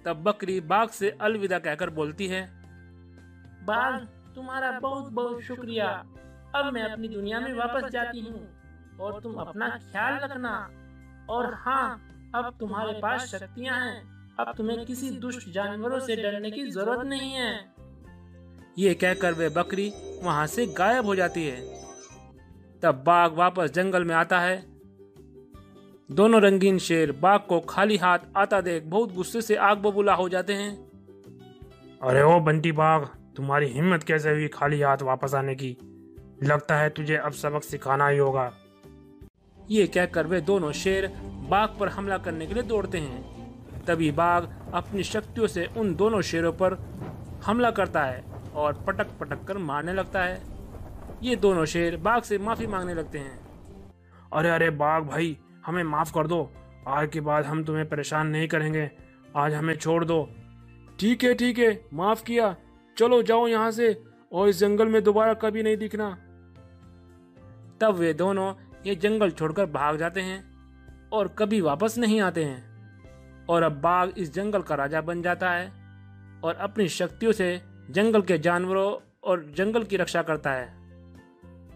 तब बकरी बाघ से अलविदा कहकर बोलती है, बाघ, तुम्हारा बहुत बहुत शुक्रिया। अब मैं अपनी दुनिया में वापस जाती हूँ और तुम अपना ख्याल रखना। और हाँ, अब तुम्हारे पास शक्तियाँ हैं। अब तुम्हें किसी दुष्ट जानवरों से डरने की जरूरत नहीं है। ये कहकर वे बकरी वहां से गायब हो जाती है। तब बाघ वापस जंगल में आता है। दोनों रंगीन शेर बाघ को खाली हाथ आता देख बहुत गुस्से से आग बबूला हो जाते हैं। अरे ओ बंटी बाघ, तुम्हारी हिम्मत कैसे हुई खाली हाथ वापस आने की? लगता है तुझे अब सबक सिखाना ही होगा। ये कहकर वे दोनों शेर बाघ पर हमला करने के लिए दौड़ते हैं। तभी बाघ अपनी शक्तियों से उन दोनों शेरों पर हमला करता है और पटक पटक कर मारने लगता है। ये दोनों शेर बाघ से माफी मांगने लगते हैं। अरे अरे बाघ भाई, हमें माफ कर दो। आज के बाद हम तुम्हें परेशान नहीं करेंगे। आज हमें छोड़ दो। ठीक है, माफ किया। चलो जाओ यहाँ से और इस जंगल में दोबारा कभी नहीं दिखना। तब वे दोनों ये जंगल छोड़कर भाग जाते हैं और कभी वापस नहीं आते हैं। और अब बाघ इस जंगल का राजा बन जाता है और अपनी शक्तियों से जंगल के जानवरों और जंगल की रक्षा करता है।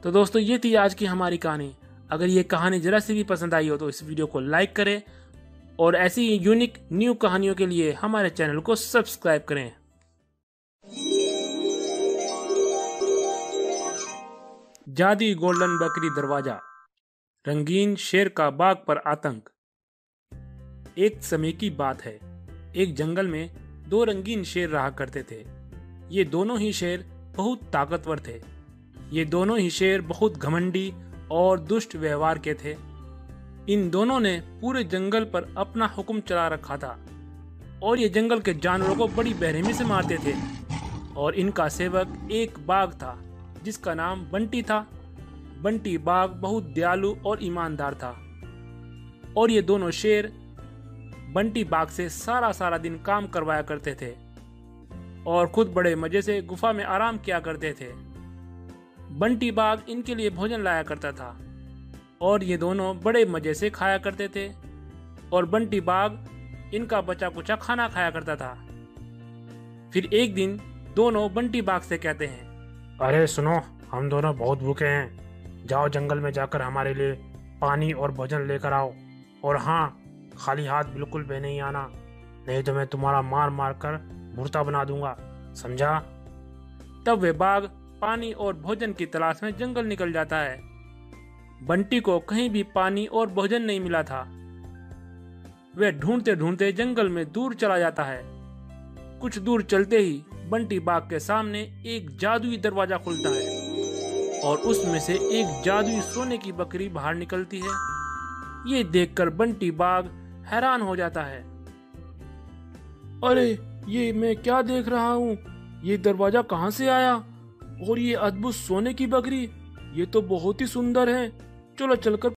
तो दोस्तों, ये थी आज की हमारी कहानी। अगर ये कहानी जरा सी भी पसंद आई हो तो इस वीडियो को लाइक करें और ऐसी यूनिक न्यू कहानियों के लिए हमारे चैनल को सब्सक्राइब करें। जादुई गोल्डन बकरी दरवाजा, रंगीन शेर का बाघ पर आतंक। एक समय की बात है, एक जंगल में दो रंगीन शेर रहा करते थे। ये दोनों ही शेर बहुत ताकतवर थे। ये दोनों ही शेर बहुत घमंडी और दुष्ट व्यवहार के थे। इन दोनों ने पूरे जंगल पर अपना हुक्म चला रखा था और ये जंगल के जानवरों को बड़ी बेरहमी से मारते थे। और इनका सेवक एक बाघ था जिसका नाम बंटी था। बंटी बाघ बहुत दयालु और ईमानदार था और ये दोनों शेर बंटी बाघ से सारा दिन काम करवाया करते थे और खुद बड़े मजे से गुफा में आराम किया करते थे। बंटी बाघ इनके लिए भोजन लाया करता था और ये दोनों बड़े मजे से खाया करते थे और बंटी बाघ इनका बचा कुचा खाना खाया करता था। फिर एक दिन दोनों बंटी बाघ से कहते हैं, अरे सुनो, हम दोनों बहुत भूखे हैं। जाओ जंगल में जाकर हमारे लिए पानी और भोजन लेकर आओ। और हाँ, खाली हाथ बिल्कुल भी नहीं आना, नहीं तो मैं तुम्हारा मार मार कर भुर्ता बना दूंगा, समझा? तब वे बाघ पानी और भोजन की तलाश में जंगल निकल जाता है। बंटी को कहीं भी पानी और भोजन नहीं मिला था। वह ढूंढते ढूंढते जंगल में दूर चला जाता है। कुछ दूर चलते ही बंटी बाघ के सामने एक जादुई दरवाजा खुलता है और उसमें से एक जादुई सोने की बकरी बाहर निकलती है। ये देखकर बंटी बाघ हैरान हो जाता है। अरे, ये मैं क्या देख रहा हूँ? ये दरवाजा कहाँ से आया? और ये अद्भुत सोने की बकरी, ये तो बहुत ही सुंदर है। चलो चलकर